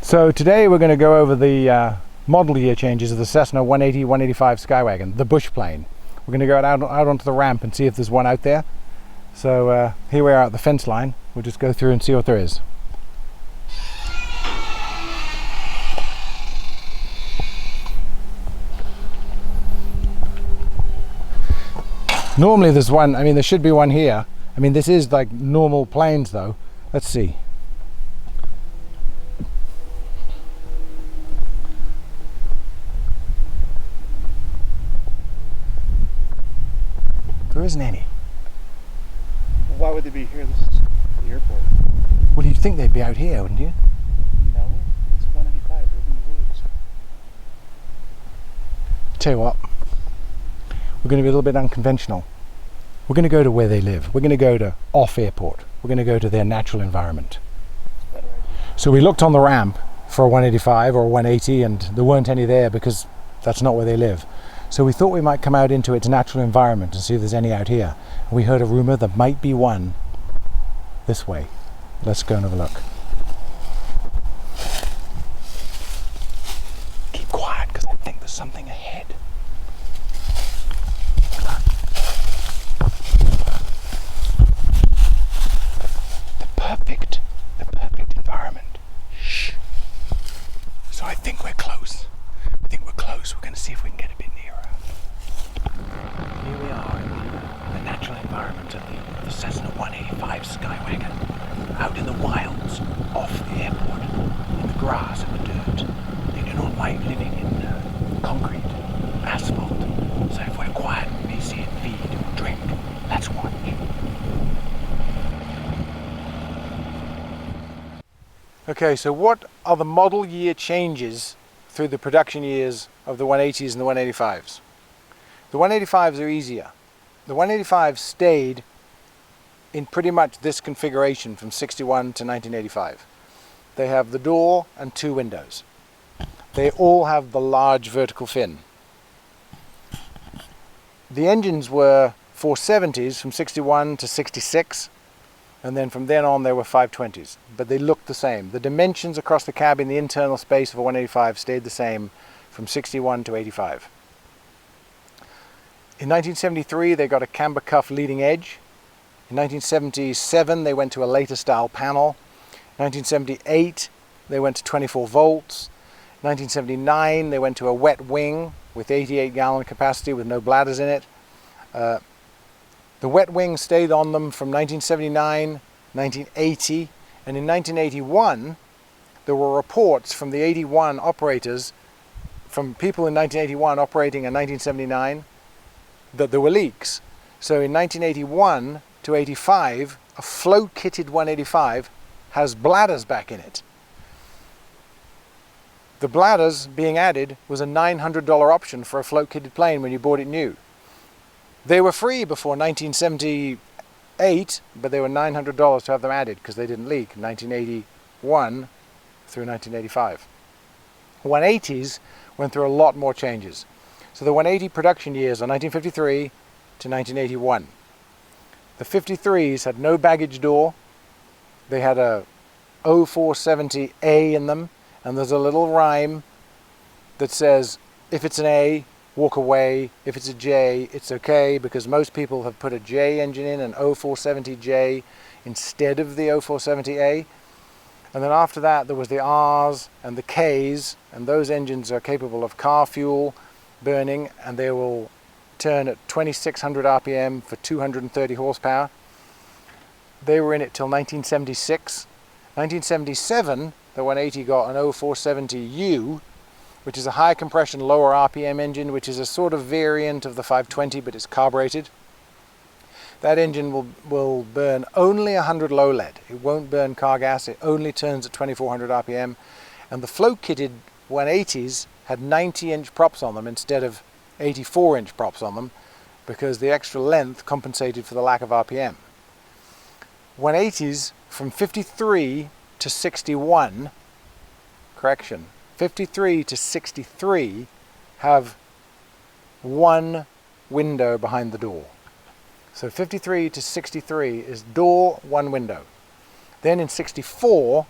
So today we're going to go over the model year changes of the Cessna 180, 185 Skywagon, the bush plane. We're going to go out onto the ramp and see if there's one out there. So here we are at the fence line. We'll just go through and see what there is. Normally there's one, there should be one here. This is like normal planes though. Let's see. There isn't any. Why would they be here? This is the airport. Well, you'd think they'd be out here, wouldn't you? No, it's 185. We're in the woods. Tell you what, we're going to be a little bit unconventional. We're going to go to where they live. We're going to go to off airport. We're going to go to their natural environment. So we looked on the ramp for a 185 or a 180 and there weren't any there because that's not where they live. So we thought we might come out into its natural environment and see if there's any out here. And we heard a rumor there might be one this way. Let's go and have a look. Keep quiet because I think there's something ahead. The perfect environment. Shh. So I think we're close. We're going to see if we can get a bit nearer. Here we are in the natural environment of the Cessna 185 Skywagon. Out in the wilds, off the airport, in the grass and the dirt. They do not like living in concrete, asphalt. So if we're quiet, we may see it feed and drink. Let's watch. Okay, so what are the model year changes through the production years of the 180s and the 185s? The 185s are easier. The 185 stayed in pretty much this configuration from 61 to 1985. They have the door and two windows. They all have the large vertical fin. The engines were 470s from 61 to 66. And then from then on, there were 520s, but they looked the same. The dimensions across the cabin, the internal space of a 185 stayed the same from 61 to 85. In 1973, they got a camber cuff leading edge. In 1977, they went to a later style panel. In 1978, they went to 24 volts. In 1979, they went to a wet wing with 88-gallon capacity with no bladders in it. The wet wing stayed on them from 1979, 1980, and in 1981 there were reports from the 81 operators, from people in 1981 operating in 1979, that there were leaks. So in 1981 to 85, a float-kitted 185 has bladders back in it. The bladders being added was a $900 option for a float-kitted plane when you bought it new. They were free before 1978, but they were $900 to have them added because they didn't leak in 1981 through 1985. 180s went through a lot more changes. So the 180 production years are 1953 to 1981. The 53s had no baggage door. They had a 0470A in them, and there's a little rhyme that says, if it's an A, walk away. If it's a J, it's okay, because most people have put a J engine in, an 0470J, instead of the 0470A. And then after that, there was the R's and the K's, and those engines are capable of car fuel burning, and they will turn at 2600 RPM for 230 horsepower. They were in it till 1976. 1977, the 180 got an 0470U, which is a high compression, lower RPM engine, which is a sort of variant of the 520, but it's carbureted. That engine will burn only 100 low lead. It won't burn car gas. It only turns at 2400 RPM. And the float-kitted 180s had 90-inch props on them instead of 84-inch props on them, because the extra length compensated for the lack of RPM. 180s from 53 to 61, 53 to 63 have one window behind the door. So 53 to 63 is door, one window. Then in 64,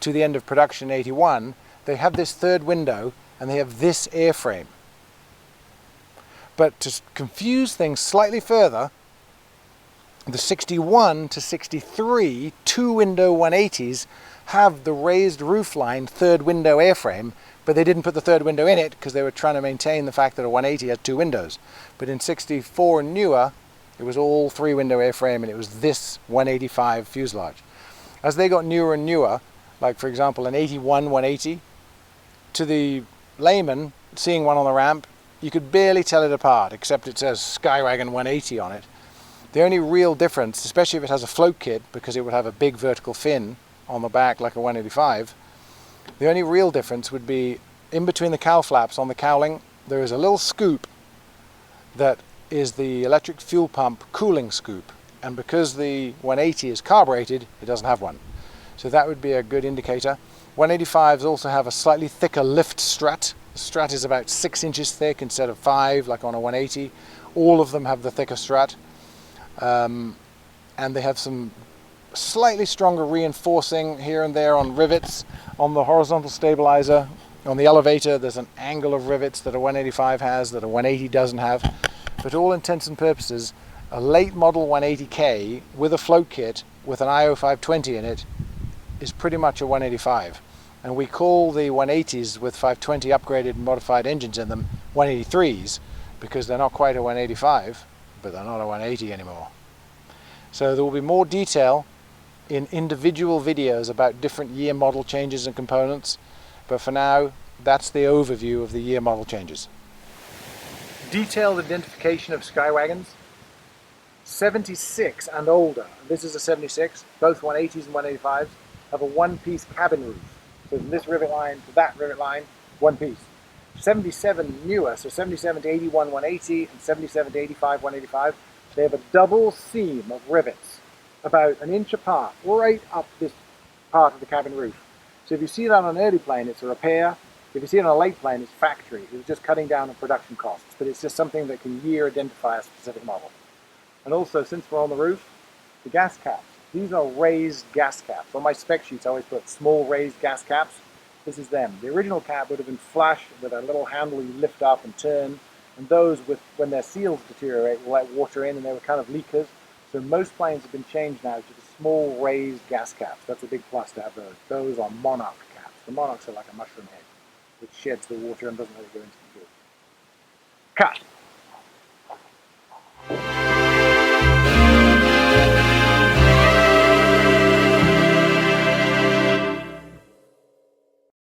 to the end of production in 81, they have this third window and they have this airframe. But to confuse things slightly further, the 61 to 63 two-window 180s have the raised roofline third window airframe, but they didn't put the third window in it because they were trying to maintain the fact that a 180 had two windows. But in 64 and newer, it was all three-window airframe, and it was this 185 fuselage. As they got newer and newer, like for example an 81 180, to the layman seeing one on the ramp, you could barely tell it apart, except it says Skywagon 180 on it. The only real difference, especially if it has a float kit, because it would have a big vertical fin on the back like a 185, the only real difference would be in between the cowl flaps on the cowling, there is a little scoop that is the electric fuel pump cooling scoop. And because the 180 is carbureted, it doesn't have one. So that would be a good indicator. 185s also have a slightly thicker lift strut. The strut is about 6 inches thick instead of 5, like on a 180. All of them have the thicker strut. And they have some slightly stronger reinforcing here and there on rivets. On the horizontal stabilizer, on the elevator, there's an angle of rivets that a 185 has that a 180 doesn't have. But all intents and purposes, a late model 180K with a float kit with an IO 520 in it is pretty much a 185. And we call the 180s with 520 upgraded and modified engines in them 183s because they're not quite a 185, but they're not a 180 anymore. So there will be more detail in individual videos about different year model changes and components, but for now that's the overview of the year model changes. Detailed identification of Skywagons. 76 and older, this is a 76, both 180s and 185s, have a one-piece cabin roof. So from this rivet line to that rivet line, one piece. 77 newer, so 77 to 81 180 and 77 to 85 185, they have a double seam of rivets about an inch apart, right up this part of the cabin roof. So if you see that on an early plane, it's a repair. If you see it on a late plane, it's factory. It's just cutting down on production costs, but it's just something that can year identify a specific model. And also, since we're on the roof, the gas caps. These are raised gas caps. On my spec sheets, I always put small raised gas caps. This is them. The original cap would have been flush with a little handle you lift up and turn. And those, when their seals deteriorate, will let water in, and they were kind of leakers. So most planes have been changed now to the small raised gas caps. That's a big plus to have those. Those are Monarch caps. The Monarchs are like a mushroom head, which sheds the water and doesn't let it go into the fuel. Cut!